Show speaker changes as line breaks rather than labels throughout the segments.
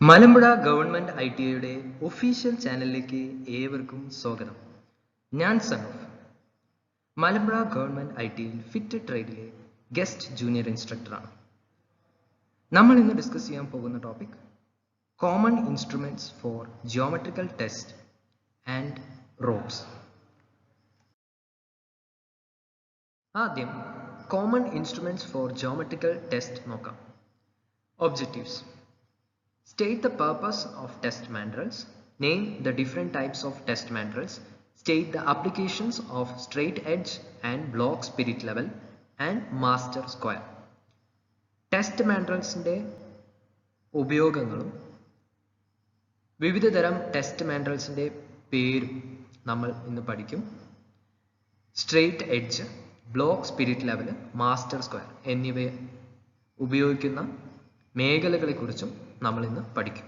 Malampuzha government ITIയുടെ official ചാനലിലേക്ക് ഏവർക്കും സ്വാഗതം. ഞാൻ സനൂഫ്, മലമ്പുഴ ഗവൺമെന്റ് ITIയിൽ ഫിറ്റ് ട്രേഡിലെ ഗസ്റ്റ് ജൂനിയർ ഇൻസ്ട്രക്ടറാണ്. നമ്മൾ ഇന്ന് ഡിസ്കസ് ചെയ്യാൻ പോകുന്ന topic common instruments for geometrical test and rods. ആദ്യം common instruments for geometrical test നോക്കാം. Objectives: state the purpose of test mandrels, name the different types of test mandrels, state the applications of straight edge and block spirit level and master square. Test mandrels ന്റെ ഉപയോഗങ്ങളും വിവിധ തരം test മാൻഡ്രൽസിന്റെ പേരും നമ്മൾ ഇന്ന് പഠിക്കും. Straight edge, block spirit level, master square എന്നിവ ഉപയോഗിക്കുന്ന മേഖലകളെക്കുറിച്ചും നമ്മൾ ഇന്ന് പഠിക്കും.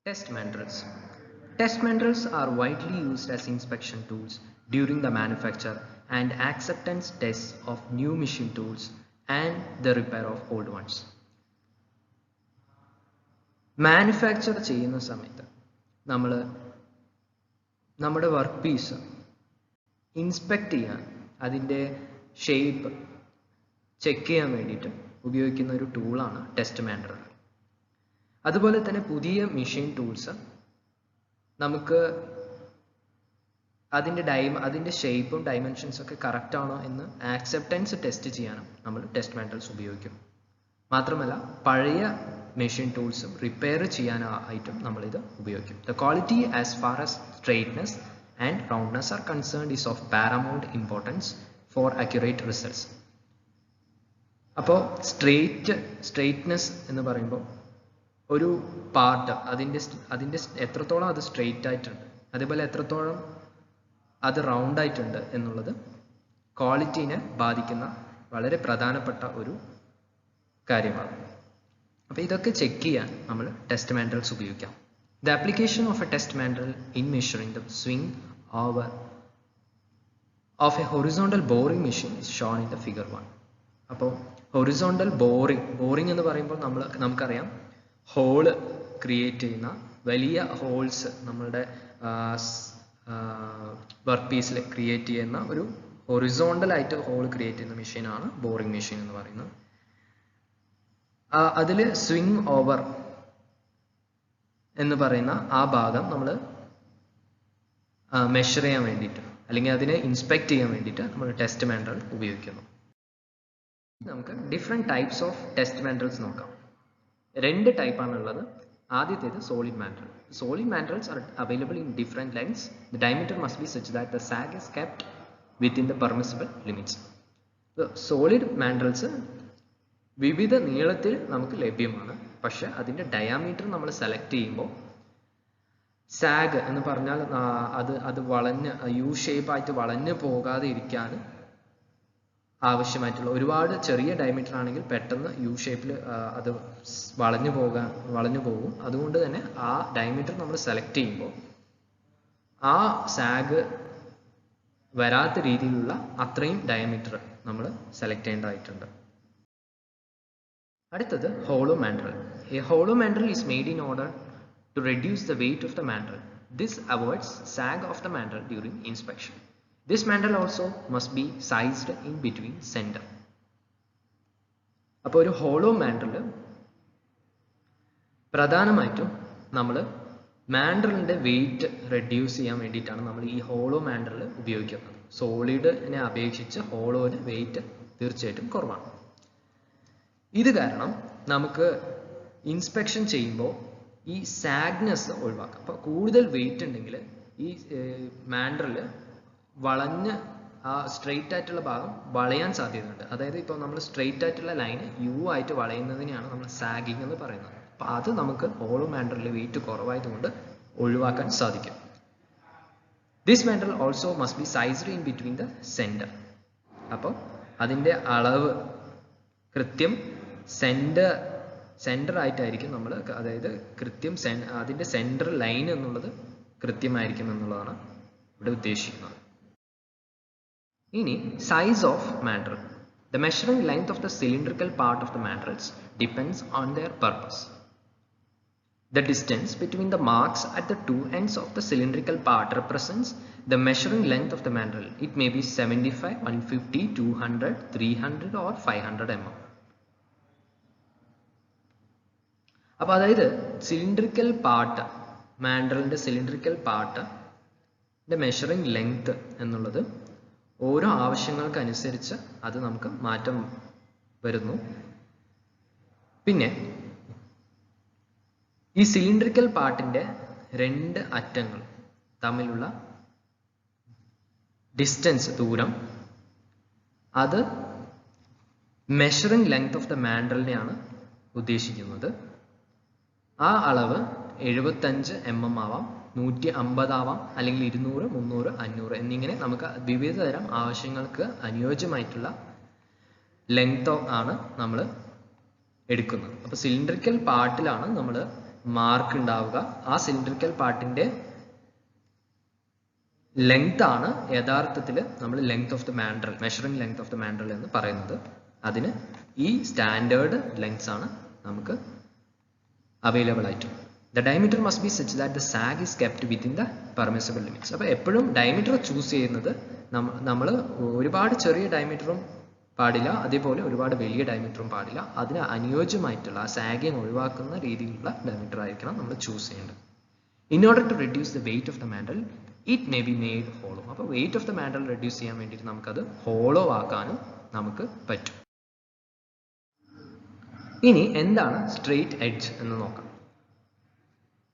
Test mandrels. Test mandrels are widely used as inspection tools during the manufacture and acceptance tests of new machine tools and the repair of old ones. Manufacture ചെയ്യുന്ന സമയത്ത് നമ്മൾ നമ്മുടെ work piece inspect ചെയ്യാൻ, അതിൻ്റെ ഷേപ്പ് ചെക്ക് ചെയ്യാൻ വേണ്ടിയിട്ട് ഉപയോഗിക്കുന്ന ഒരു ടൂളാണ് ടെസ്റ്റ് മാൻഡ്രൽ. അതുപോലെ തന്നെ പുതിയ മെഷീൻ ടൂൾസ് നമുക്ക് അതിൻ്റെ ഷേപ്പും ഡയമെൻഷൻസും ഒക്കെ കറക്റ്റ് ആണോ എന്ന് ആക്സെപ്റ്റൻസ് ടെസ്റ്റ് ചെയ്യാനും നമ്മൾ ടെസ്റ്റ് മാൻഡ്രൽസ് ഉപയോഗിക്കും. മാത്രമല്ല പഴയ മെഷീൻ ടൂൾസും റിപ്പയർ ചെയ്യാനായിട്ടും നമ്മളിത് ഉപയോഗിക്കും. The quality as far as straightness and roundness are concerned is of paramount importance for accurate results. അപ്പോൾ സ്ട്രെയിറ്റ്നെസ് എന്ന് പറയുമ്പോൾ ഒരു പാർട്ട് അതിൻ്റെ എത്രത്തോളം അത് സ്ട്രെയിറ്റ് ആയിട്ടുണ്ട്, അതേപോലെ എത്രത്തോളം അത് റൗണ്ട് ആയിട്ടുണ്ട് എന്നുള്ളത് ക്വാളിറ്റീനെ ബാധിക്കുന്ന വളരെ പ്രധാനപ്പെട്ട ഒരു കാര്യമാണ്. അപ്പോൾ ഇതൊക്കെ ചെക്ക് ചെയ്യാൻ നമ്മൾ ടെസ്റ്റ് മാൻഡ്രൽസ് ഉപയോഗിക്കാം. The application of A test mandrel in measuring the swing over of A horizontal boring machine is shown in the figure 1. അപ്പോൾ ഹൊറിസോണ്ടൽ ബോറിംഗ് എന്ന് പറയുമ്പോൾ നമുക്കറിയാം ഹോള് ക്രിയേറ്റ് ചെയ്യുന്ന വലിയ ഹോൾസ് നമ്മളുടെ വർക്ക് പീസിൽ ക്രിയേറ്റ് ചെയ്യുന്ന ഒരു ഹൊറിസോണ്ടലായിട്ട് ഹോൾ ക്രിയേറ്റ് ചെയ്യുന്ന മെഷീനാണ് ബോറിംഗ് മെഷീൻ എന്ന് പറയുന്നത്. അതിൽ സ്വിംഗ് ഓവർ എന്ന് പറയുന്ന ആ ഭാഗം നമ്മൾ മെഷർ ചെയ്യാൻ വേണ്ടിയിട്ട് അല്ലെങ്കിൽ അതിനെ ഇൻസ്പെക്ട് ചെയ്യാൻ വേണ്ടിയിട്ട് നമ്മൾ ടെസ്റ്റ് മാൻഡ്രൽ ഉപയോഗിക്കുന്നു. നമുക്ക് different types of test mandrels നോക്കാം. 2 ടൈപ്പാണ് ഉള്ളത്. ആദ്യത്തേത് solid mandrel. Solid mandrels are available in different lengths. The diameter must be such that the sag is kept within the permissible limits. Solid mandrels വിവിധ നീളത്തിൽ നമുക്ക് ലഭ്യമാണ്. പക്ഷെ അതിൻ്റെ ഡയാമീറ്റർ നമ്മൾ സെലക്ട് ചെയ്യുമ്പോൾ സാഗ് എന്ന് പറഞ്ഞാൽ അത് വളഞ്ഞ് യു ഷേപ്പായിട്ട് വളഞ്ഞു പോകാതെ ഇരിക്കാൻ ആവശ്യമായിട്ടുള്ള, ഒരുപാട് ചെറിയ ഡയമീറ്റർ ആണെങ്കിൽ പെട്ടെന്ന് യു ഷേപ്പിൽ അത് വളഞ്ഞു പോകും. അതുകൊണ്ട് തന്നെ ആ ഡയമീറ്റർ നമ്മൾ സെലക്ട് ചെയ്യുമ്പോൾ ആ സാഗ് വരാത്ത രീതിയിലുള്ള അത്രയും ഡയമീറ്റർ നമ്മൾ സെലക്ട് ചെയ്യേണ്ടതായിട്ടുണ്ട്. അടുത്തത് hollow mandrel. A hollow mandrel is made in order to reduce the weight of the mandrel. This avoids sag of the mandrel during inspection. This mandrel also must be sized in between center. അപ്പോൾ ഒരു hollow mandrel പ്രധാനമായിട്ടും നമ്മൾ മാൻഡ്രലിൻ്റെ wait reduce ചെയ്യാൻ വേണ്ടിയിട്ടാണ് നമ്മൾ ഈ hollow mandrel ഉപയോഗിക്കുന്നത്. സോളിഡിനെ അപേക്ഷിച്ച് ഹോളോന് വെയിറ്റ് തീർച്ചയായിട്ടും കുറവാണ്. ഇത് കാരണം നമുക്ക് ഇൻസ്പെക്ഷൻ ചെയ്യുമ്പോൾ ഈ സാഗ്നെസ് ഒഴിവാക്കാം. അപ്പോൾ കൂടുതൽ വെയിറ്റ് ഉണ്ടെങ്കിൽ ഈ മാൻഡ്രൽ വളഞ്ഞ് ആ സ്ട്രെയിറ്റ് ആയിട്ടുള്ള ഭാഗം വളയാൻ സാധ്യതയുണ്ട്. അതായത് ഇപ്പോൾ നമ്മൾ സ്ട്രെയിറ്റ് ആയിട്ടുള്ള ലൈന് യു ആയിട്ട് വളയുന്നതിനെയാണ് നമ്മൾ സാഗിങ് എന്ന് പറയുന്നത്. അപ്പോൾ അത് നമുക്ക് ഹോളോ മാൻഡ്രലിൽ വെയിറ്റ് കുറവായതുകൊണ്ട് ഒഴിവാക്കാൻ സാധിക്കും. This mandrel also must be sized in between the centre. അപ്പോൾ അതിൻ്റെ അളവ് കൃത്യം സെൻറ്റർ ആയിട്ടായിരിക്കും നമ്മൾ, അതായത് കൃത്യം അതിൻ്റെ സെൻറ്റർ ലൈൻ എന്നുള്ളത് കൃത്യമായിരിക്കും എന്നുള്ളതാണ് ഇവിടെ ഉദ്ദേശിക്കുന്നത്. ഇനി size of mandrel. The measuring length of the cylindrical part of the mandrels depends on their purpose. The distance between the marks at the two ends of the cylindrical part represents the measuring length of the mandrel. It may be 75, 150, 200, 300 or 500 mm. അപ്പോൾ അതായത് cylindrical part, മാൻഡ്രലിൻ്റെ cylindrical പാർട്ടിൻ്റെ measuring length എന്നുള്ളത് ഓരോ ആവശ്യങ്ങൾക്കനുസരിച്ച് അത് നമുക്ക് മാറ്റം വരുന്നു. പിന്നെ ഈ സിലിണ്ടറിക്കൽ പാർട്ടിൻ്റെ രണ്ട് അറ്റങ്ങൾ തമ്മിലുള്ള ഡിസ്റ്റൻസ്, ദൂരം, അത് മെഷറിംഗ് ലെങ്ത് ഓഫ് ദ മാൻഡ്രലിനെയാണ് ഉദ്ദേശിക്കുന്നത്. ആ അളവ് 75 mm ആവാം, 150 ആവാം, അല്ലെങ്കിൽ 200, 300, 500 എന്നിങ്ങനെ നമുക്ക് വിവിധ തരം ആവശ്യങ്ങൾക്ക് അനുയോജ്യമായിട്ടുള്ള ലെങ്ത് ആണ് നമ്മൾ എടുക്കുന്നത്. അപ്പോൾ സിലിണ്ടറിക്കൽ പാർട്ടിലാണ് നമ്മൾ മാർക്ക് ഉണ്ടാവുക. ആ സിലിണ്ടറിക്കൽ പാർട്ടിൻ്റെ ലെങ്ത് ആണ് യഥാർത്ഥത്തിൽ നമ്മൾ length of the mandrel, measuring length of the mandrel എന്ന് പറയുന്നത്. അതിന് ഈ സ്റ്റാൻഡേർഡ് ലെങ്ത്സ് ആണ് നമുക്ക് അവൈലബിൾ ആയിട്ട്. The diameter must be such that the zag is kept within the permissible limits. അപ്പോൾ എപ്പോഴും ഡയമീറ്റർ ചൂസ് ചെയ്യുന്നത് നമ്മൾ ഒരുപാട് ചെറിയ ഡയമീറ്ററും പാടില്ല, അതേപോലെ ഒരുപാട് വലിയ ഡയമീറ്ററും പാടില്ല. അതിന് അനുയോജ്യമായിട്ടുള്ള ആ സാഗിങ് ഒഴിവാക്കുന്ന രീതിയിലുള്ള ഡയമീറ്റർ ആയിരിക്കണം നമ്മൾ ചൂസ് ചെയ്യേണ്ടത്. In order to reduce the weight of the mandrel it may be made hollow. അപ്പോൾ weight of the mandrel reduce ചെയ്യാൻ വേണ്ടിയിട്ട് നമുക്കത് ഹോളോ ആക്കാനും നമുക്ക് പറ്റും. ഇനി എന്താണ് സ്ട്രെയിറ്റ് എഡ്ജ് എന്ന് നോക്കാം.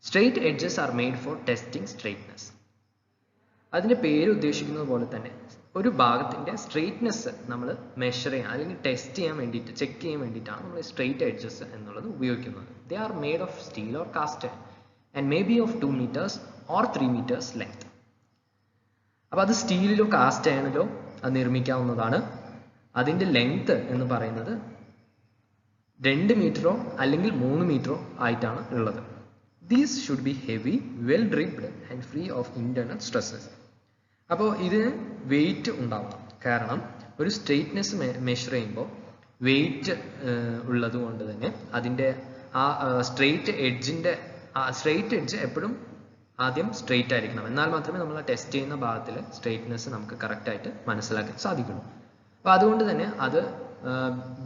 Straight edges are made for testing straightness. അതിൻ്റെ പേര് ഉദ്ദേശിക്കുന്നത് പോലെ തന്നെ ഒരു ഭാഗത്തിൻ്റെ സ്ട്രെയിറ്റ്നെസ് നമ്മൾ മെഷർ ചെയ്യാൻ അല്ലെങ്കിൽ ടെസ്റ്റ് ചെയ്യാൻ വേണ്ടിയിട്ട്, ചെക്ക് ചെയ്യാൻ വേണ്ടിയിട്ടാണ് നമ്മൾ സ്ട്രെയിറ്റ് എഡ്ജസ് എന്നുള്ളത് ഉപയോഗിക്കുന്നത്. They are made of steel or cast and may be of 2 meters or 3 meters length. അപ്പോൾ അത് സ്റ്റീലിലോ കാസ്റ്റ് അയണിലോ അത് നിർമ്മിക്കാവുന്നതാണ്. അതിൻ്റെ ലെങ്ത് എന്ന് പറയുന്നത് 2 മീറ്ററോ അല്ലെങ്കിൽ 3 മീറ്ററോ ആയിട്ടാണ് ഉള്ളത്. These should be heavy, well dripped and free of internal stresses. അപ്പോൾ ഇതിന് വെയിറ്റ് ഉണ്ടാവണം. കാരണം ഒരു സ്ട്രെയിറ്റ്നെസ് മെഷർ ചെയ്യുമ്പോൾ വെയിറ്റ് ഉള്ളത് കൊണ്ട് തന്നെ അതിൻ്റെ ആ സ്ട്രെയിറ്റ് എഡ്ജ് എപ്പോഴും ആദ്യം സ്ട്രെയിറ്റ് ആയിരിക്കണം. എന്നാൽ മാത്രമേ നമ്മൾ ടെസ്റ്റ് ചെയ്യുന്ന ഭാഗത്തിൽ സ്ട്രെയിറ്റ്നെസ് നമുക്ക് കറക്റ്റായിട്ട് മനസ്സിലാക്കാൻ സാധിക്കുള്ളൂ. അപ്പോൾ അതുകൊണ്ട് തന്നെ അത്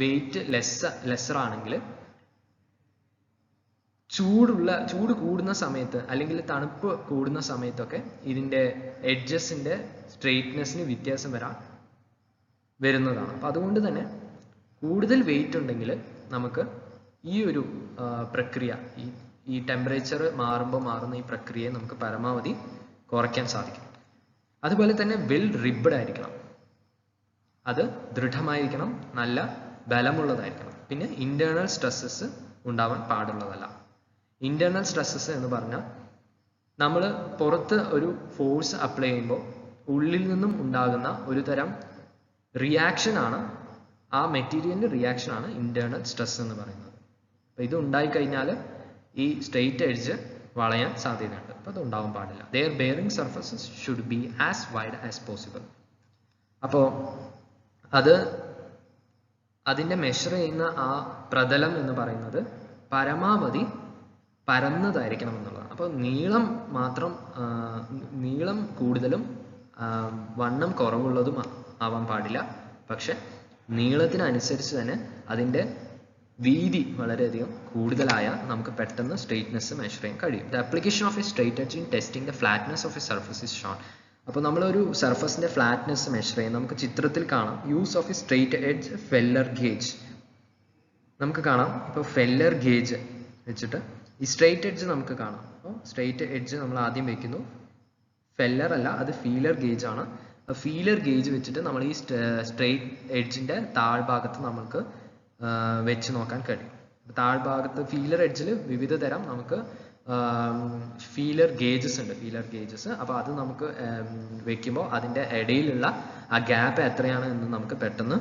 വെയിറ്റ് ലെസ്സർ ആണെങ്കിൽ ചൂട് കൂടുന്ന സമയത്ത് അല്ലെങ്കിൽ തണുപ്പ് കൂടുന്ന സമയത്തൊക്കെ ഇതിൻ്റെ എഡ്ജസിൻ്റെ സ്ട്രെയിറ്റ്നെസ്സിന് വ്യത്യാസം വരുന്നതാണ്. അപ്പോൾ അതുകൊണ്ട് തന്നെ കൂടുതൽ വെയിറ്റ് ഉണ്ടെങ്കിൽ നമുക്ക് ഈ ഒരു പ്രക്രിയ, ഈ ടെമ്പറേച്ചർ മാറുന്ന ഈ പ്രക്രിയയെ നമുക്ക് പരമാവധി കുറയ്ക്കാൻ സാധിക്കും. അതുപോലെ തന്നെ വെൽ റിബ്ഡ് ആയിരിക്കണം, അത് ദൃഢമായിരിക്കണം, നല്ല ബലമുള്ളതായിരിക്കണം. പിന്നെ ഇന്റേണൽ സ്ട്രെസ്സസ് ഉണ്ടാവാൻ പാടുള്ളതല്ല. ഇന്റേണൽ സ്ട്രെസ്സസ് എന്ന് പറഞ്ഞാൽ നമ്മൾ പുറത്ത് ഒരു ഫോഴ്സ് അപ്ലൈ ചെയ്യുമ്പോൾ ഉള്ളിൽ നിന്നും ഉണ്ടാകുന്ന ഒരു തരം റിയാക്ഷനാണ്, ആ മെറ്റീരിയലിൻ്റെ റിയാക്ഷനാണ് ഇന്റേണൽ സ്ട്രെസ് എന്ന് പറയുന്നത്. അപ്പോൾ ഇത് ഉണ്ടായിക്കഴിഞ്ഞാൽ ഈ സ്ട്രെയിറ്റ് എഡ്ജ് വളയാൻ സാധ്യതയുണ്ട്. അപ്പോൾ അത് ഉണ്ടാവാൻ പാടില്ല. Their bearing surfaces should be as wide as possible. അപ്പോൾ അതിൻ്റെ മെഷർ ചെയ്യുന്ന ആ പ്രതലം എന്ന് പറയുന്നത് പരമാവധി പരന്നതായിരിക്കണം എന്നുള്ളതാണ്. അപ്പോൾ നീളം കൂടുതലും വണ്ണം കുറവുള്ളതും ആവാൻ പാടില്ല. പക്ഷെ നീളത്തിനനുസരിച്ച് തന്നെ അതിൻ്റെ വീതി വളരെയധികം കൂടുതലായാൽ നമുക്ക് പെട്ടെന്ന് സ്ട്രെയിറ്റ്നെസ് മെഷർ ചെയ്യാൻ കഴിയും. The application of a straight edge in testing the flatness of a surface is shown. അപ്പോൾ നമ്മളൊരു സർഫസിൻ്റെ ഫ്ലാറ്റ്നെസ് മെഷർ ചെയ്യാൻ നമുക്ക് ചിത്രത്തിൽ കാണാം. Use of a straight edge feeler gauge നമുക്ക് കാണാം. ഇപ്പോൾ ഫെല്ലർ ഗേജ് വെച്ചിട്ട് ഈ സ്ട്രെയിറ്റ് എഡ്ജ് നമുക്ക് കാണാം. അപ്പോൾ സ്ട്രെയിറ്റ് എഡ്ജ് നമ്മൾ ആദ്യം വെക്കുന്നു. ഫെല്ലർ അല്ല, അത് ഫീലർ ഗേജ് ആണ്. ഫീലർ ഗേജ് വെച്ചിട്ട് നമ്മൾ ഈ സ്ട്രെയിറ്റ് എഡ്ജിൻ്റെ താഴ്ഭാഗത്ത് നമുക്ക് വെച്ച് നോക്കാൻ കഴിയും. താഴ്ഭാഗത്ത് ഫീലർ എഡ്ജിൽ വിവിധ തരം നമുക്ക് ഫീലർ ഗേജസ് ഉണ്ട്, ഫീലർ ഗേജസ്. അപ്പോൾ അത് നമുക്ക് വെക്കുമ്പോൾ അതിൻ്റെ ഇടയിലുള്ള ആ ഗ്യാപ്പ് എത്രയാണ് എന്ന് നമുക്ക് പെട്ടെന്ന്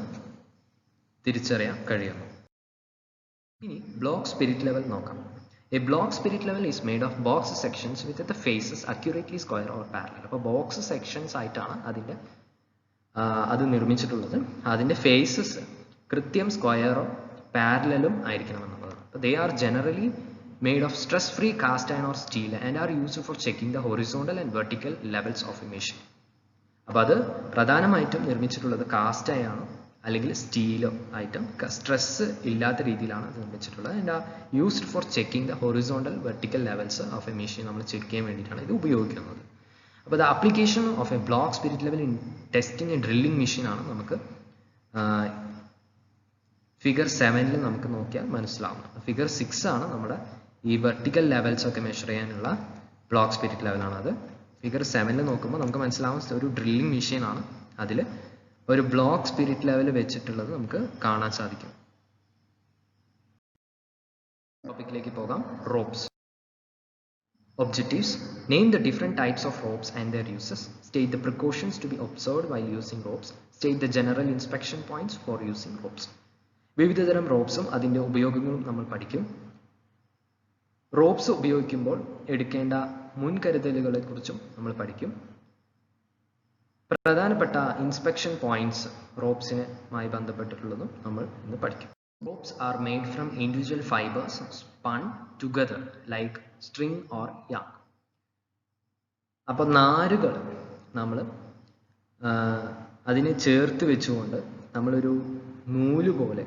തിരിച്ചറിയാൻ കഴിയുന്നു. ഇനി ബ്ലോക്ക് സ്പിരിറ്റ് ലെവൽ നോക്കാം. A block spirit level is made of box sections with the faces accurately square or parallel. അപ്പോൾ ബോക്സ് സെക്ഷൻസ് ആയിട്ടാണ് അത് നിർമ്മിച്ചിട്ടുള്ളത്. അതിൻ്റെ ഫേസസ് കൃത്യം സ്ക്വയറോ പാരലലും ആയിരിക്കണം എന്നുള്ളതാണ്. അപ്പോൾ they are generally made of stress-free cast iron or steel and are used for checking the horizontal and vertical levels of emission. അപ്പോൾ അത് പ്രധാനമായിട്ടും നിർമ്മിച്ചിട്ടുള്ളത് കാസ്റ്റ് അയൺ അല്ലെങ്കിൽ സ്റ്റീലോ ആയിട്ടും സ്ട്രെസ് ഇല്ലാത്ത രീതിയിലാണ് അത് നിർമ്മിച്ചിട്ടുള്ളത്. And are used for checking the horizontal vertical levels of emission നമ്മൾ ചെക്ക് ചെയ്യാൻ വേണ്ടിയിട്ടാണ് ഇത് ഉപയോഗിക്കുന്നത്. അപ്പോൾ the application of a block spirit level in testing and drilling മെഷീനാണ് നമുക്ക് ഫിഗർ 7 നമുക്ക് നോക്കിയാൽ മനസ്സിലാവുന്നത്. ഫിഗർ 6 ആണ് നമ്മുടെ ഈ വെർട്ടിക്കൽ ലെവൽസ് ഒക്കെ മെഷർ ചെയ്യാനുള്ള ബ്ലോക്ക് സ്പിരിറ്റ് ലെവലാണ്. അത് ഫിഗർ 7 നോക്കുമ്പോൾ നമുക്ക് മനസ്സിലാവും ഒരു ഡ്രില്ലിംഗ് മെഷീനാണ്. അതിൽ ഒരു ബ്ലോക്ക് സ്പിരിറ്റ് ലെവൽ വെച്ചിട്ടുള്ളത് നമുക്ക് കാണാൻ സാധിക്കും. ടോപ്പിക്കിലേക്ക് പോകാം. Ropes. Objectives: name the different types of ropes and their uses. State the precautions to be observed while using ropes. State the general inspection points for using ropes. വിവിധതരം റോപ്സും അതിൻ്റെ ഉപയോഗങ്ങളും നമ്മൾ പഠിക്കും. റോപ്സ് ഉപയോഗിക്കുമ്പോൾ എടുക്കേണ്ട മുൻകരുതലുകളെ കുറിച്ചും നമ്മൾ പഠിക്കും. പ്രധാനപ്പെട്ട ഇൻസ്പെക്ഷൻ പോയിന്റ്സ് റോപ്സിനുമായി ബന്ധപ്പെട്ടിട്ടുള്ളതും നമ്മൾ ഇന്ന് പഠിക്കും. Ropes are made from individual fibers spun together like string or yarn. അപ്പോൾ നാരുകൾ നമ്മൾ അതിനെ ചേർത്ത് വെച്ചുകൊണ്ട് നമ്മളൊരു നൂല് പോലെ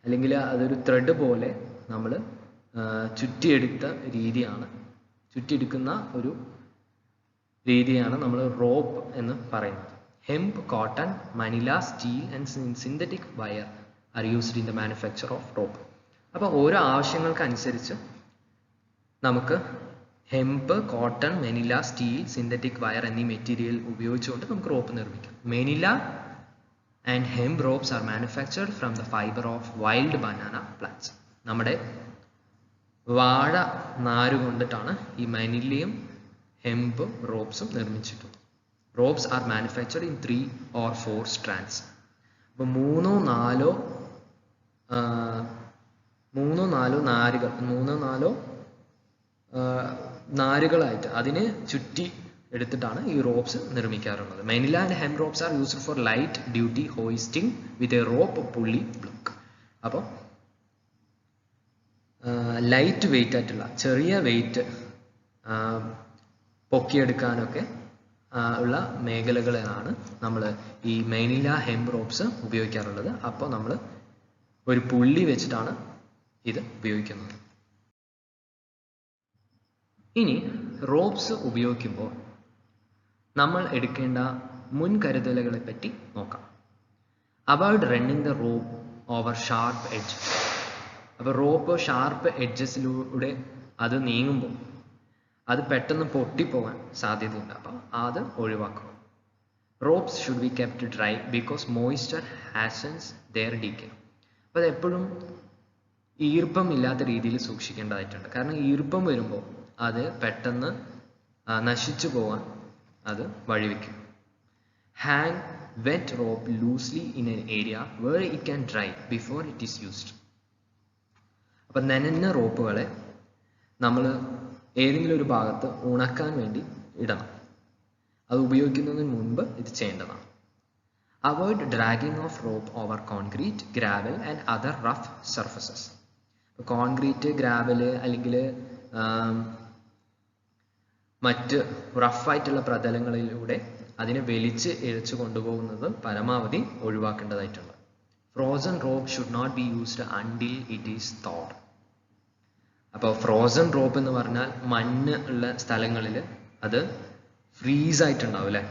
അല്ലെങ്കിൽ അതൊരു ത്രെഡ് പോലെ നമ്മൾ ചുറ്റിയെടുക്കുന്ന ഒരു രീതിയാണ് നമ്മൾ റോപ്പ് എന്ന് പറയുന്നത്. Hemp, cotton, Manila, steel and synthetic wire are used in the manufacture of rope. അപ്പോൾ ഓരോ ആവശ്യങ്ങൾക്കനുസരിച്ച് നമുക്ക് hemp, cotton, manila, steel, synthetic wire എന്നീ മെറ്റീരിയൽ ഉപയോഗിച്ചുകൊണ്ട് നമുക്ക് റോപ്പ് നിർമ്മിക്കാം. Manila and hemp ropes are manufactured from the fibre of wild banana plants. നമ്മുടെ വാഴ നാര് കൊണ്ടിട്ടാണ് ഈ മെനിലയും ഹെംപ് റോപ്സും നിർമ്മിച്ചിട്ടുള്ളത്. Ropes are manufactured in 3 or 4 strands. അപ്പോൾ മൂന്നോ നാലോ നാരുകളായിട്ട് അതിനെ ചുറ്റി എടുത്തിട്ടാണ് ഈ റോപ്സ് നിർമ്മിക്കാറുള്ളത്. Manila and hemp ropes are used for light duty hoisting with a rope pulley block. അപ്പോൾ ലൈറ്റ് വെയിറ്റ് ആയിട്ടുള്ള ചെറിയ വെയിറ്റ് പൊക്കിയെടുക്കാനൊക്കെ ഉള്ള മേഖലകളിലാണ് നമ്മൾ ഈ മെനില ഹെംപ് റോപ്സ് ഉപയോഗിക്കാറുള്ളത്. അപ്പോൾ നമ്മൾ ഒരു പുള്ളി വെച്ചിട്ടാണ് ഇത് ഉപയോഗിക്കുന്നത്. ഇനി റോപ്സ് ഉപയോഗിക്കുമ്പോൾ നമ്മൾ എടുക്കേണ്ട മുൻകരുതലുകളെ പറ്റി നോക്കാം. Avoid running the rope over sharp edge. അപ്പോൾ റോപ്പ് ഷാർപ്പ് എഡ്ജസിലൂടെ അത് നീങ്ങുമ്പോൾ അത് പെട്ടെന്ന് പൊട്ടിപ്പോകാൻ സാധ്യതയുണ്ട്. അപ്പോൾ അത് ഒഴിവാക്കുക. Ropes should be kept dry because moisture hastens their decay. അപ്പോൾ അത് എപ്പോഴും ഈർപ്പം ഇല്ലാത്ത രീതിയിൽ സൂക്ഷിക്കേണ്ടതായിട്ടുണ്ട്. കാരണം ഈർപ്പം വരുമ്പോൾ അത് പെട്ടെന്ന് നശിച്ചു പോകാൻ അത് വഴിവെക്കും. Hang wet rope loosely in an area where it can dry before it is used. അപ്പം നനഞ്ഞ റോപ്പുകളെ നമ്മൾ ഏതെങ്കിലും ഒരു ഭാഗത്ത് ഉണക്കാൻ വേണ്ടി ഇടണം. അത് ഉപയോഗിക്കുന്നതിന് മുൻപ് ഇത് ചെയ്യേണ്ടതാണ്. Avoid dragging of rope over concrete, gravel and other rough surfaces. Concrete, gravel അല്ലെങ്കിൽ മറ്റ് റഫായിട്ടുള്ള പ്രതലങ്ങളിലൂടെ അതിനെ വലിച്ച് ഇഴച്ചു കൊണ്ടുപോകുന്നത് പരമാവധി ഒഴിവാക്കേണ്ടതായിട്ടുണ്ട്. Frozen rope should not be used until it is thawed. അപ്പോൾ ഫ്രോസൺ റോപ്പ് എന്ന് പറഞ്ഞാൽ മണ്ണ് ഉള്ള സ്ഥലങ്ങളിൽ അത് ഫ്രീസ് ആയിട്ടുണ്ടാവും അല്ലേ.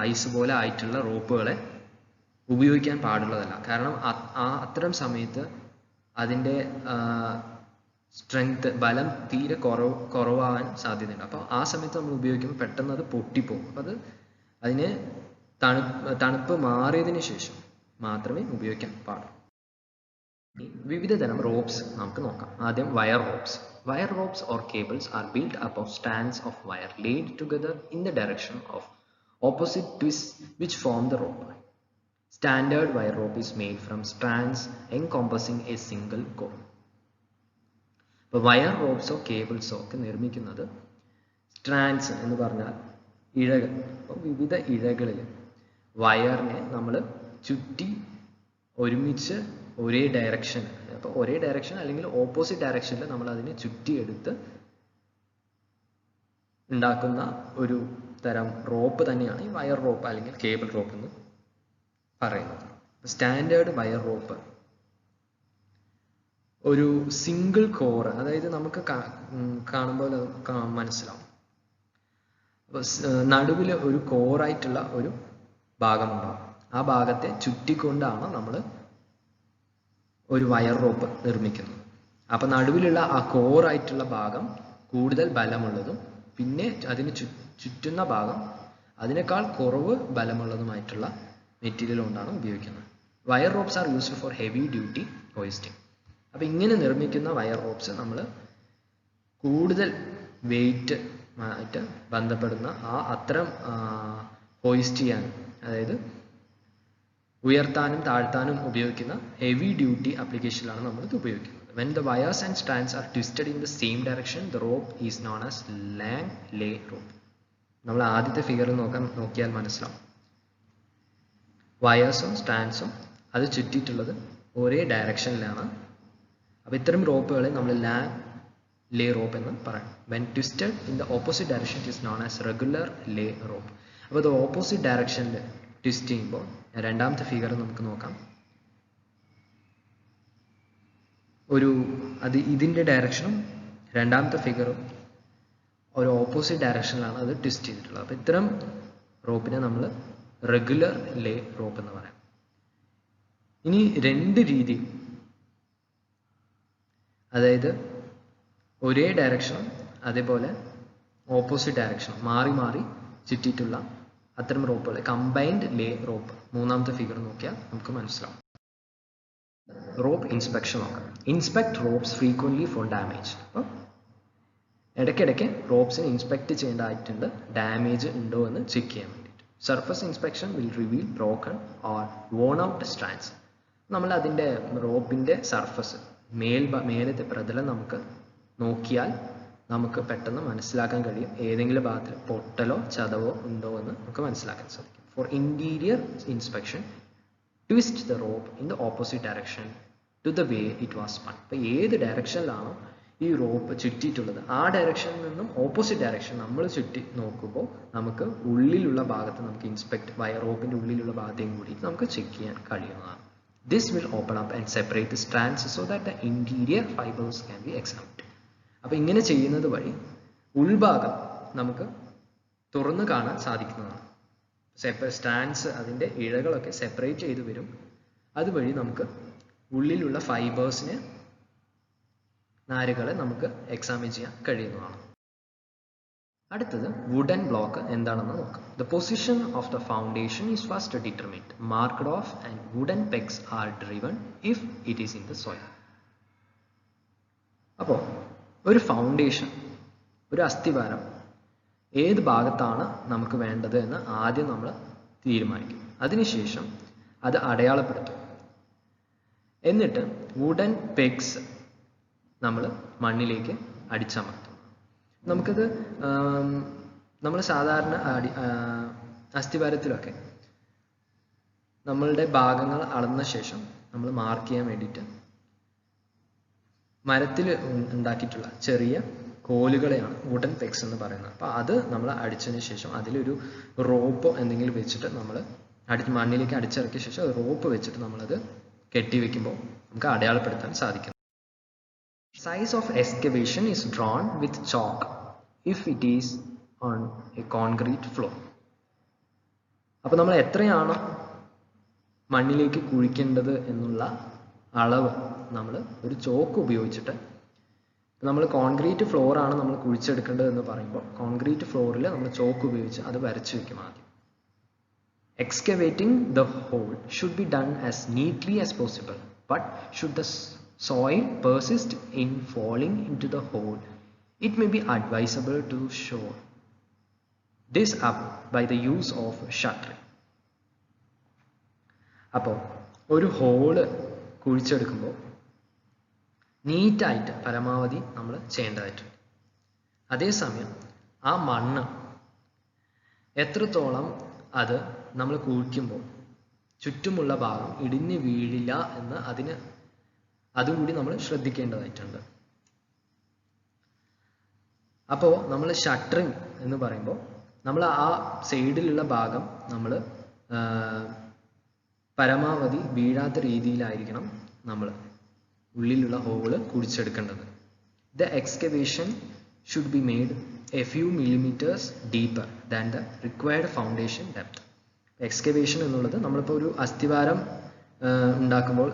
ഐസ് പോലെ ആയിട്ടുള്ള റോപ്പുകളെ ഉപയോഗിക്കാൻ പാടുള്ളതല്ല. കാരണം അത്തരം സമയത്ത് അതിൻ്റെ സ്ട്രെങ്ത്, ബലം തീരെ കുറവാകാൻ സാധ്യതയുണ്ട്. അപ്പോൾ ആ സമയത്ത് നമ്മൾ ഉപയോഗിക്കുമ്പോൾ പെട്ടെന്ന് അത് പൊട്ടിപ്പോകും. അപ്പോൾ അതിന് തണുപ്പ് മാറിയതിന് ശേഷം മാത്രമേ ഉപയോഗിക്കാൻ പാടുള്ളൂ. വിവിധ തരം റോപ്സ് നമുക്ക് നോക്കാം. ആദ്യം wire ropes. Wire ropes or cables are built up of strands of wire laid together in the direction of opposite twists which form the rope. Standard wire rope is made from strands encompassing a single cord. അപ്പോൾ wire റോപ്സോ കേബിൾസോ ഒക്കെ നിർമ്മിക്കുന്നത് strands എന്ന് പറഞ്ഞാൽ ഇഴകൾ. അപ്പോൾ വിവിധ ഇഴകളിൽ വയറിനെ നമ്മൾ ചുറ്റി ഒരുമിച്ച് ഒരേ ഡയറക്ഷൻ, അപ്പോൾ ഒരേ ഡയറക്ഷൻ അല്ലെങ്കിൽ ഓപ്പോസിറ്റ് ഡയറക്ഷനിൽ നമ്മൾ അതിനെ ചുറ്റിയെടുത്ത് ഉണ്ടാക്കുന്ന ഒരു തരം റോപ്പ് തന്നെയാണ് ഈ വയർ റോപ്പ് അല്ലെങ്കിൽ കേബിൾ റോപ്പ് എന്ന് പറയുന്നത്. സ്റ്റാൻഡേർഡ് വയർ റോപ്പ് ഒരു സിംഗിൾ കോർ, അതായത് നമുക്ക് കാണുമ്പോൾ മനസ്സിലാവും. അപ്പോൾ നടുവിൽ ഒരു കോറായിട്ടുള്ള ഒരു ഭാഗമുണ്ടാവും. ആ ഭാഗത്തെ ചുറ്റിക്കൊണ്ടാണ് നമ്മൾ ഒരു വയർ റോപ്പ് നിർമ്മിക്കുന്നത്. അപ്പം നടുവിലുള്ള ആ കോറായിട്ടുള്ള ഭാഗം കൂടുതൽ ബലമുള്ളതും പിന്നെ അതിന് ചുറ്റുന്ന ഭാഗം അതിനേക്കാൾ കുറവ് ബലമുള്ളതുമായിട്ടുള്ള മെറ്റീരിയൽ കൊണ്ടാണ് ഉപയോഗിക്കുന്നത്. Wire ropes are used four heavy duty hoisting. അപ്പം ഇങ്ങനെ നിർമ്മിക്കുന്ന വയർ റോപ്സ് നമ്മൾ കൂടുതൽ വെയിറ്റ് ആയിട്ട് ബന്ധപ്പെടുന്ന അത്തരം ഹോയിസ്റ്റ് ചെയ്യാനും, അതായത് ഉയർത്താനും താഴ്ത്താനും ഉപയോഗിക്കുന്ന ഹെവി ഡ്യൂട്ടി ആപ്ലിക്കേഷനിലാണ് നമ്മൾ ഇത് ഉപയോഗിക്കുന്നത്. When the wires and strands are twisted in the same direction, the rope is known as Langley rope. നമ്മൾ ആദ്യത്തെ ഫിഗർ നോക്കിയാൽ മനസ്സിലാവും. വയേഴ്സും സ്ട്രാൻഡ്സും അത് ചുറ്റിയിട്ടുള്ളത് ഒരേ ഡയറക്ഷനിലാണ്. അപ്പോൾ ഇത്തരം റോപ്പുകളെ നമ്മൾ Langley rope എന്ന് പറയും. When twisted in the opposite direction, it is known as regular lay rope. അപ്പോൾ ഇത് ഓപ്പോസിറ്റ് ഡയറക്ഷനിൽ ട്വിസ്റ്റ് ചെയ്യുമ്പോൾ, രണ്ടാമത്തെ ഫിഗർ നമുക്ക് നോക്കാം. അത് ഇതിൻ്റെ ഡയറക്ഷനും രണ്ടാമത്തെ ഫിഗറും ഒരു ഓപ്പോസിറ്റ് ഡയറക്ഷനിലാണ് അത് ട്വിസ്റ്റ് ചെയ്തിട്ടുള്ളത്. അപ്പോൾ ഇത്തരം റോപ്പിനെ നമ്മൾ റെഗുലർ ലേ റോപ്പ് എന്ന് പറയാം. ഇനി രണ്ട് രീതി, അതായത് ഒരേ ഡയറക്ഷനും അതേപോലെ ഓപ്പോസിറ്റ് ഡയറക്ഷനും മാറി മാറി ചുറ്റിയിട്ടുള്ള അത്തരം റോപ്പുകൾ കമ്പൈൻഡ് ലേ റോപ്പ്. മൂന്നാമത്തെ ഫിഗർ നോക്കിയാൽ നമുക്ക് മനസ്സിലാവും. റോപ്പ് ഇൻസ്പെക്ഷൻ നോക്കാം. Inspect ropes frequently for damage. അപ്പോൾ ഇടയ്ക്കിടയ്ക്ക് റോപ്സിനെ ഇൻസ്പെക്ട് ചെയ്യേണ്ടതായിട്ടുണ്ട്, ഡാമേജ് ഉണ്ടോ എന്ന് ചെക്ക് ചെയ്യാൻ വേണ്ടിയിട്ട്. Surface inspection will reveal broken or worn out strands. നമ്മൾ അതിൻ്റെ റോപ്പിൻ്റെ സർഫസ് മേലത്തെ പ്രതലം നമുക്ക് നോക്കിയാൽ നമുക്ക് പെട്ടെന്ന് മനസ്സിലാക്കാൻ കഴിയും ഏതെങ്കിലും ഭാഗത്തിൽ പൊട്ടലോ ചതവോ ഉണ്ടോ എന്ന് നമുക്ക് മനസ്സിലാക്കാൻ സാധിക്കും. For interior inspection, twist the rope in the opposite direction to the way it was spun. അപ്പോൾ ഏത് ഡയറക്ഷനിലാണോ ഈ റോപ്പ് ചുറ്റിയിട്ടുള്ളത് ആ ഡയറക്ഷനിൽ നിന്നും ഓപ്പോസിറ്റ് ഡയറക്ഷൻ നമ്മൾ ചുറ്റി നോക്കുമ്പോൾ നമുക്ക് ഉള്ളിലുള്ള ഭാഗത്ത് നമുക്ക് റോപ്പിൻ്റെ ഉള്ളിലുള്ള ഭാഗത്തേയും കൂടി നമുക്ക് ചെക്ക് ചെയ്യാൻ കഴിയുന്നതാണ്. This will open up and separate the strands so that the interior fibers can be examined. അപ്പോൾ ഇങ്ങനെ ചെയ്യുന്നത് വഴി ഉൾഭാഗം നമുക്ക് തുറന്നു കാണാൻ സാധിക്കുന്നതാണ്. സ്ട്രാൻഡ്സ് അതിൻ്റെ ഇഴകളൊക്കെ സെപ്പറേറ്റ് ചെയ്ത് വരും. അതുവഴി നമുക്ക് ഉള്ളിലുള്ള ഫൈബേഴ്സിനെ, നാരുകളെ നമുക്ക് എക്സാമിൻ ചെയ്യാൻ കഴിയുന്നതാണ്. അടുത്തത് വുഡൻ ബ്ലോക്ക് എന്താണെന്ന് നോക്കാം. The position of the foundation is first determined, marked off and wooden pegs are driven if it is in the soil. അപ്പോൾ ഒരു ഫൗണ്ടേഷൻ, ഒരു അസ്ഥിവാരം ഏത് ഭാഗത്താണ് നമുക്ക് വേണ്ടത് എന്ന് ആദ്യം നമ്മൾ തീരുമാനിക്കും. അതിനുശേഷം അത് അടയാളപ്പെടുത്തും. എന്നിട്ട് വുഡൻ പെഗ്സ് നമ്മൾ മണ്ണിലേക്ക് അടിച്ചമർത്തും. നമുക്കത് നമ്മൾ സാധാരണ അസ്ഥിവാരത്തിലൊക്കെ നമ്മളുടെ ഭാഗങ്ങൾ അളന്ന ശേഷം നമ്മൾ മാർക്ക് ചെയ്യാൻ വേണ്ടിയിട്ട് മരത്തിൽ ഉണ്ടാക്കിയിട്ടുള്ള ചെറിയ കോലുകളെയാണ് വുഡൻ പെഗ്സ് എന്ന് പറയുന്നത്. അപ്പോൾ അത് നമ്മൾ അടിച്ചതിന് ശേഷം അതിലൊരു റോപ്പ് എന്തെങ്കിലും വെച്ചിട്ട് നമ്മൾ മണ്ണിലേക്ക് അടിച്ചിറക്കിയ ശേഷം റോപ്പ് വെച്ചിട്ട് നമ്മളത് കെട്ടിവെക്കുമ്പോൾ നമുക്ക് അടയാളപ്പെടുത്താൻ സാധിക്കും. Size of excavation is drawn with chalk if it is on a concrete floor. അപ്പോൾ നമ്മൾ എത്രയാണ് മണ്ണിലേക്ക് കുഴിക്കേണ്ടത് എന്നുള്ള അളവ് നമ്മൾ ഒരു ചോക്ക് ഉപയോഗിച്ചിട്ട്, നമ്മൾ കോൺക്രീറ്റ് ഫ്ലോറാണ് നമ്മൾ കുഴിച്ചെടുക്കേണ്ടത് എന്ന് പറയുമ്പോൾ കോൺക്രീറ്റ് ഫ്ലോറിൽ നമ്മൾ ചോക്ക് ഉപയോഗിച്ച് അത് വരച്ചു വെക്കും ആദ്യം. Excavating the hole should be done as neatly as possible, but should the soil persist in falling into the hole, it may be advisable to shore this up by the use of shuttering. അപ്പോൾ ഒരു hall കുഴിച്ചെടുക്കുമ്പോൾ നീറ്റായിട്ട് പരമാവധി നമ്മൾ ചെയ്യേണ്ടതായിട്ടുണ്ട്. അതേസമയം ആ മണ്ണ് എത്രത്തോളം അത് നമ്മൾ കുഴിക്കുമ്പോൾ ചുറ്റുമുള്ള ഭാഗം ഇടിഞ്ഞു വീഴില്ല എന്ന് അതിന് അതും കൂടി നമ്മൾ ശ്രദ്ധിക്കേണ്ടതായിട്ടുണ്ട്. അപ്പോൾ നമ്മൾ ഷട്ടറിങ് എന്ന് പറയുമ്പോൾ നമ്മൾ ആ സൈഡിലുള്ള ഭാഗം നമ്മൾ പരമാവധി വീഴാത്ത രീതിയിലായിരിക്കണം നമ്മൾ ഉള്ളിലുള്ള hall കുഴിച്ചെടുക്കേണ്ടത്. The excavation should be made a few millimeters deeper than the required foundation depth. Excavation എന്നുള്ളത് നമ്മളിപ്പോൾ ഒരു അസ്ഥിവാരം ഉണ്ടാക്കുമ്പോൾ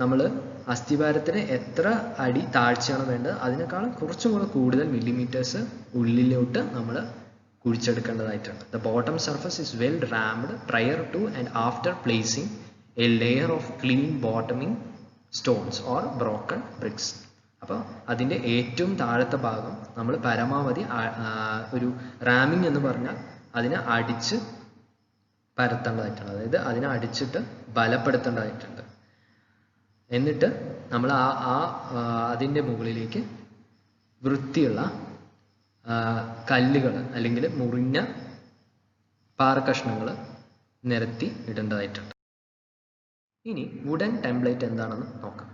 നമ്മൾ അസ്ഥിവാരത്തിന് എത്ര അടി താഴ്ചയാണ് വേണ്ടത് അതിനേക്കാളും കുറച്ചും കൂടെ കൂടുതൽ മില്ലിമീറ്റേഴ്സ് ഉള്ളിലോട്ട് നമ്മൾ കുഴിച്ചെടുക്കേണ്ടതായിട്ടുണ്ട്. The bottom surface is well rammed prior to and after placing a layer of clean bottoming stones or broken bricks. അപ്പോൾ അതിൻ്റെ ഏറ്റവും താഴത്തെ ഭാഗം നമ്മൾ പരമാവധി ഒരു റാമിങ് എന്ന് പറഞ്ഞാൽ അതിനെ അടിച്ച് പരത്തേണ്ടതായിട്ടുണ്ട്, അതായത് അതിനെ അടിച്ചിട്ട് ബലപ്പെടുത്തേണ്ടതായിട്ടുണ്ട്. എന്നിട്ട് നമ്മൾ അതിൻ്റെ മുകളിലേക്ക് വൃത്തിയുള്ള കല്ലുകൾ അല്ലെങ്കിൽ മുറിഞ്ഞ പാറക്കഷ്ണങ്ങൾ നിരത്തി ഇടേണ്ടതായിട്ടുണ്ട്. ഇനി വുഡൻ ടെംപ്ലേറ്റ് എന്താണെന്ന് നോക്കാം.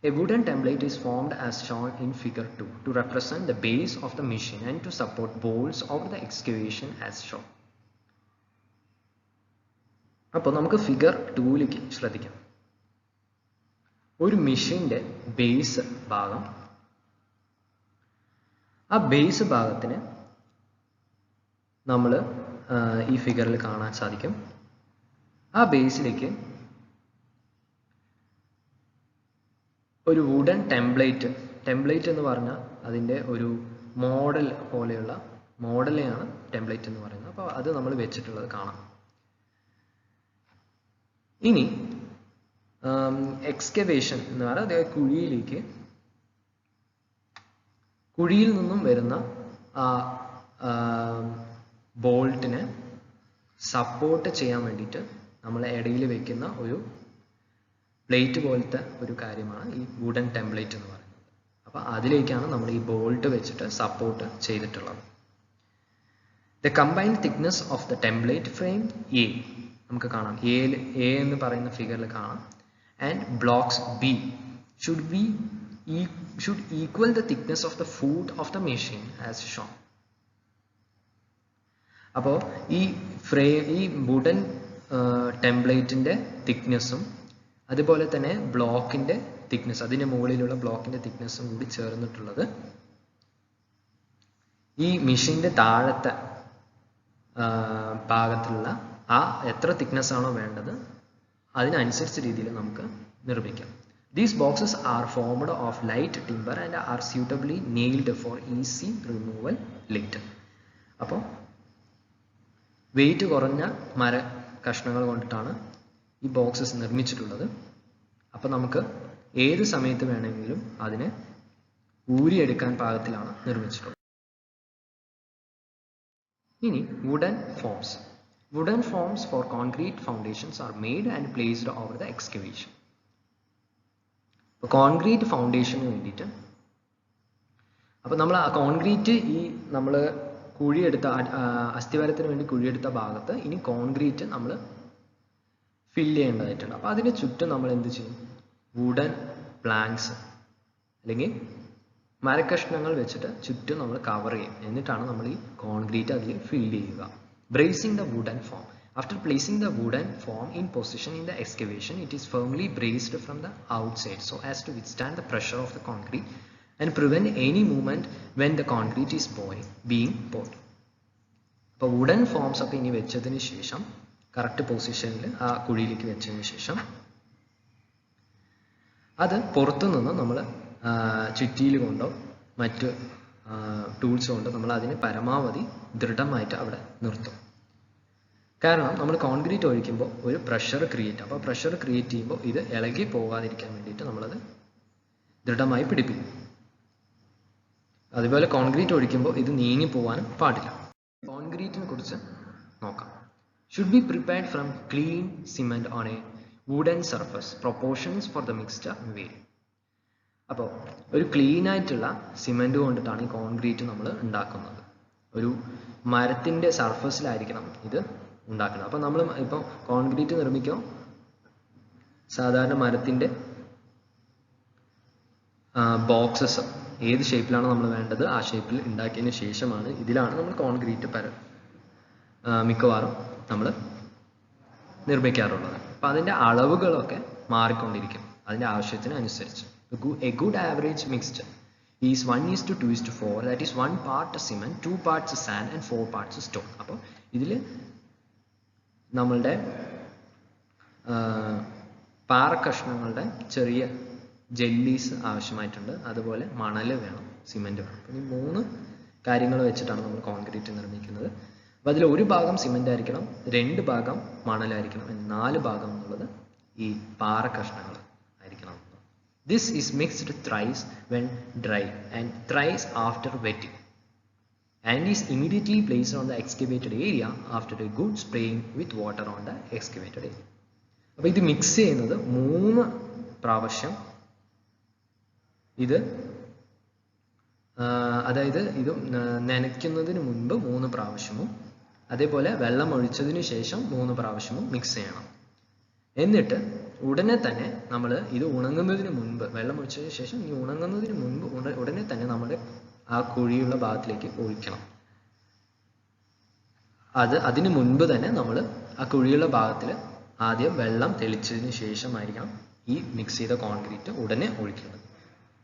A wooden template is formed as shown in figure 2 to represent the base of the machine and to support bolts of the excavation as shown. അപ്പോൾ നമുക്ക് ഫിഗർ 2ലേക്ക് ശ്രദ്ധിക്കാം. ഒരു മെഷീൻ്റെ ബേസ് ഭാഗം, ആ ബേസ് ഭാഗത്തിന് നമ്മൾ ഈ ഫിഗറിൽ കാണാൻ സാധിക്കും. ആ ബേസിലേക്ക് ഒരു വുഡൻ ടെംപ്ലേറ്റ് എന്ന് പറഞ്ഞാൽ അതിൻ്റെ ഒരു മോഡൽ പോലെയുള്ള മോഡലെയാണ് ടെംപ്ലേറ്റ് എന്ന് പറയുന്നത്. അപ്പോൾ അത് നമ്മൾ വെച്ചിട്ടുള്ളത് കാണാം. ഇനി എക്സ്കവേഷൻ എന്ന് പറഞ്ഞാൽ അതേ കുഴിയിൽ നിന്നും വരുന്ന ആ ബോൾട്ടിനെ സപ്പോർട്ട് ചെയ്യാൻ വേണ്ടിയിട്ട് നമ്മൾ ഇടയിൽ വെക്കുന്ന ഒരു പ്ലേറ്റ് പോലത്തെ ഒരു കാര്യമാണ് ഈ വുഡൻ ടെംപ്ലേറ്റ് എന്ന് പറയുന്നത്. അപ്പോൾ അതിലേക്കാണ് നമ്മൾ ഈ ബോൾട്ട് വെച്ചിട്ട് സപ്പോർട്ട് ചെയ്തിട്ടുള്ളത്. The combined thickness of the template frame A നമുക്ക് കാണാം, എ എന്ന് പറയുന്ന ഫിഗറിൽ കാണാം. And blocks B should equal the thickness of the foot of the machine as shown. അപ്പോൾ ഈ വുഡൻ ടെംപ്ലേറ്റിൻ്റെ തിക്നെസ്സും അതുപോലെ തന്നെ ബ്ലോക്കിൻ്റെ തിക്നെസ്, അതിൻ്റെ മുകളിലുള്ള ബ്ലോക്കിൻ്റെ തിക്നെസ്സും കൂടി ചേർന്നിട്ടുള്ളത് ഈ മെഷീൻ്റെ താഴത്തെ ഭാഗത്തുള്ള ആ എത്ര തിക്നെസ് ആണോ വേണ്ടത് അതിനനുസരിച്ച രീതിയിൽ നമുക്ക് നിർമ്മിക്കാം. These boxes are formed of light timber and are suitably nailed for easy removal later. അപ്പോൾ വെയിറ്റ് കുറഞ്ഞ മര കഷ്ണങ്ങൾ കൊണ്ടിട്ടാണ് ഈ ബോക്സസ് നിർമ്മിച്ചിട്ടുള്ളത്. അപ്പോൾ നമുക്ക് ഏത് സമയത്ത് വേണമെങ്കിലും അതിനെ ഊരിയെടുക്കാൻ പാകത്തിലാണ് നിർമ്മിച്ചിട്ടുള്ളത്. ഇനി wooden forms. Wooden forms for concrete foundations are made and placed over the excavation. Concrete ഫൗണ്ടേഷന് വേണ്ടിയിട്ട് അപ്പോൾ നമ്മൾ ആ കോൺക്രീറ്റ് നമ്മൾ കുഴിയെടുത്ത അസ്ഥിവാരത്തിന് വേണ്ടി കുഴിയെടുത്ത ഭാഗത്ത് ഇനി കോൺക്രീറ്റ് നമ്മൾ ഫില്ല് ചെയ്യേണ്ടതായിട്ടുണ്ട്. അപ്പോൾ അതിന് ചുറ്റും നമ്മൾ എന്ത് ചെയ്യും? വുഡൻ പ്ലാങ്ക്സ് അല്ലെങ്കിൽ മരക്കഷ്ണങ്ങൾ വെച്ചിട്ട് ചുറ്റും നമ്മൾ കവർ ചെയ്യും. എന്നിട്ടാണ് നമ്മൾ ഈ കോൺക്രീറ്റ് അതിൽ ഫില്ല് ചെയ്യുക. Bracing the wooden form. After placing the wooden form in position in the excavation, it is firmly braced from the outside so as to withstand the pressure of the concrete and prevent any movement when the concrete is being poured. അപ്പോൾ wooden forms ഒക്കെ ഇനി വെച്ചതിന് ശേഷം correct പൊസിഷനിൽ ആ കുഴിയിലേക്ക് വെച്ചതിന് ശേഷം അത് പുറത്തു നിന്ന് നമ്മൾ ചുറ്റിയിൽ കൊണ്ടോ മറ്റ് ടൂൾസ് കൊണ്ട് നമ്മൾ അതിനെ പരമാവധി ദൃഢമായിട്ട് അവിടെ നിർത്തും. കാരണം നമ്മൾ കോൺക്രീറ്റ് ഒഴിക്കുമ്പോൾ ഒരു പ്രഷർ ക്രിയേറ്റ്, അപ്പോൾ പ്രഷർ ക്രിയേറ്റ് ചെയ്യുമ്പോൾ ഇത് ഇളകി പോകാതിരിക്കാൻ വേണ്ടിയിട്ട് നമ്മളത് ദൃഢമായി പിടിപ്പിക്കും. അതുപോലെ കോൺക്രീറ്റ് ഒഴിക്കുമ്പോൾ ഇത് നീങ്ങി പോകാനും പാടില്ല. കോൺക്രീറ്റിനെ കുറിച്ച് നോക്കാം. Should be prepared from clean cement on a wooden surface. Proportions for the mixture vary. അപ്പോൾ ഒരു ക്ലീൻ ആയിട്ടുള്ള സിമെന്റ് കൊണ്ടിട്ടാണ് ഈ കോൺക്രീറ്റ് നമ്മൾ ഉണ്ടാക്കുന്നത്. ഒരു മരത്തിൻ്റെ സർഫസിലായിരിക്കണം ഇത് ഉണ്ടാക്കുന്നത്. അപ്പോൾ നമ്മൾ ഇപ്പോൾ കോൺക്രീറ്റ് നിർമ്മിക്കുമ്പോൾ സാധാരണ മരത്തിൻ്റെ ബോക്സസ് ഏത് ഷേപ്പിലാണ് നമ്മൾ വേണ്ടത് ആ ഷേപ്പിൽ ഉണ്ടാക്കിയതിന് ശേഷമാണ് ഇതിലാണ് നമ്മൾ കോൺക്രീറ്റ് മിക്കവാറും നമ്മൾ നിർമ്മിക്കാറുള്ളത്. അപ്പം അതിൻ്റെ അളവുകളൊക്കെ മാറിക്കൊണ്ടിരിക്കും അതിൻ്റെ ആവശ്യത്തിന് അനുസരിച്ച്. A good average mixture is 1:2:4, that is 1 part cement, 2 parts sand and 4 parts stone. അപ്പോൾ ഇതിൽ നമ്മളുടെ പാറക്കഷ്ണങ്ങളുടെ ചെറിയ ജെല്ലീസ് ആവശ്യമായിട്ടുണ്ട്, അതുപോലെ മണൽ വേണം, സിമെൻറ്റ് വേണം. അപ്പോൾ ഈ 3 കാര്യങ്ങൾ വെച്ചിട്ടാണ് നമ്മൾ കോൺക്രീറ്റ് നിർമ്മിക്കുന്നത്. അപ്പോൾ അതിൽ 1 ഭാഗം സിമെൻ്റ് ആയിരിക്കണം, 2 ഭാഗം മണലായിരിക്കണം, 4 ഭാഗം എന്നുള്ളത് ഈ പാറക്കഷ്ണങ്ങൾ ആയിരിക്കണം. This is mixed thrice when dry and thrice after wetting and is immediately placed on the excavated area after a good spraying with water on the excavated area. അപ്പോൾ ഇത് മിക്സ് ചെയ്യുന്നത് 3 പ്രാവശ്യം, ഇത് അതായത് ഇത് നനയ്ക്കുന്നതിന് മുൻപ് 3 പ്രാവശ്യവും അതേപോലെ വെള്ളം ഒഴിച്ചതിന് ശേഷം 3 പ്രാവശ്യവും മിക്സ് ചെയ്യണം. എന്നിട്ട് ഉടനെ തന്നെ നമ്മൾ ഇത് ഉണങ്ങുന്നതിന് മുൻപ്, വെള്ളം ഒഴിച്ചതിന് ശേഷം ഈ ഉണങ്ങുന്നതിന് മുൻപ് ഉടനെ തന്നെ നമ്മുടെ ആ കുഴിയുള്ള ഭാഗത്തിലേക്ക് ഒഴിക്കണം. അതിന് മുൻപ് തന്നെ നമ്മൾ ആ കുഴിയുള്ള ഭാഗത്തിൽ ആദ്യം വെള്ളം തെളിച്ചതിന് ശേഷമായിരിക്കണം ഈ മിക്സ് ചെയ്ത കോൺക്രീറ്റ് ഉടനെ ഒഴിക്കുന്നത്.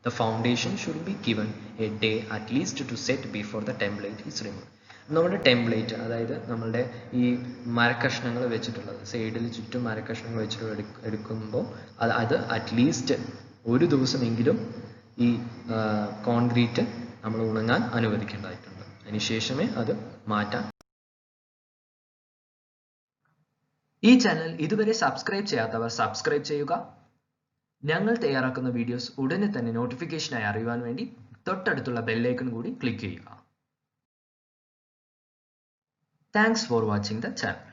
The foundation should be given a day at least to set before the template is removed. നമ്മുടെ ടെംപ്ലേറ്റ്, അതായത് നമ്മളുടെ ഈ മരക്കഷ്ണങ്ങൾ വെച്ചിട്ടുള്ളത്, സൈഡിൽ ചുറ്റും മരക്കഷ്ണങ്ങൾ വെച്ചിട്ട് എടുക്കുമ്പോൾ അത് അറ്റ്ലീസ്റ്റ് 1 ദിവസമെങ്കിലും ഈ കോൺക്രീറ്റ് നമ്മൾ ഉണങ്ങാൻ അനുവദിക്കേണ്ടതായിട്ടുണ്ട്. അതിനുശേഷമേ അത് മാറ്റാൻ. ഈ ചാനൽ ഇതുവരെ സബ്സ്ക്രൈബ് ചെയ്യാത്തവർ സബ്സ്ക്രൈബ് ചെയ്യുക. ഞങ്ങൾ തയ്യാറാക്കുന്ന വീഡിയോസ് ഉടനെ തന്നെ നോട്ടിഫിക്കേഷനായി അറിയുവാൻ വേണ്ടി തൊട്ടടുത്തുള്ള ബെല്ലൈക്കൺ കൂടി ക്ലിക്ക് ചെയ്യുക. Thanks for watching the channel.